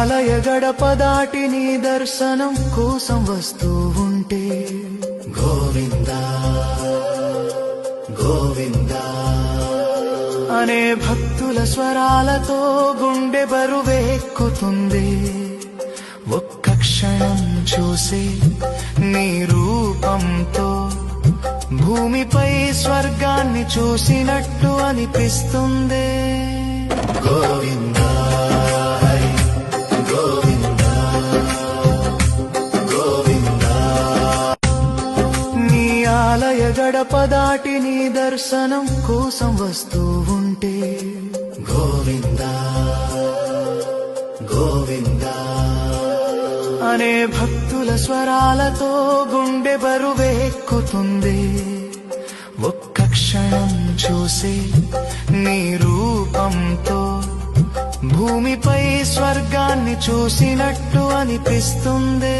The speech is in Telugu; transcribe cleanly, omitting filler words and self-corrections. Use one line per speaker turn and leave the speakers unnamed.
ఆలయ గడప దాటి నీ దర్శనం కోసం వస్తూ ఉంటే గోవిందా గోవిందా అనే భక్తుల స్వరాలతో గుండె బరువెక్కుతుంది. ఒక్క క్షణం చూసే నీ రూపంతో భూమిపై స్వర్గాన్ని చూసినట్టు అనిపిస్తుంది. గోవిందా హరి గోవిందా గోవిందా. నీ ఆలయ గడప దాటి నీ దర్శనం కోసం వస్తూ ఉంటే గోవిందా గోవిందా అనే భక్తుల స్వరాలతో గుండె బరువెక్కుతుంది. ఒక్క క్షణం చూసే నీ రూపంతో భూమిపై స్వర్గాన్ని చూసినట్టు అనిపిస్తుంది.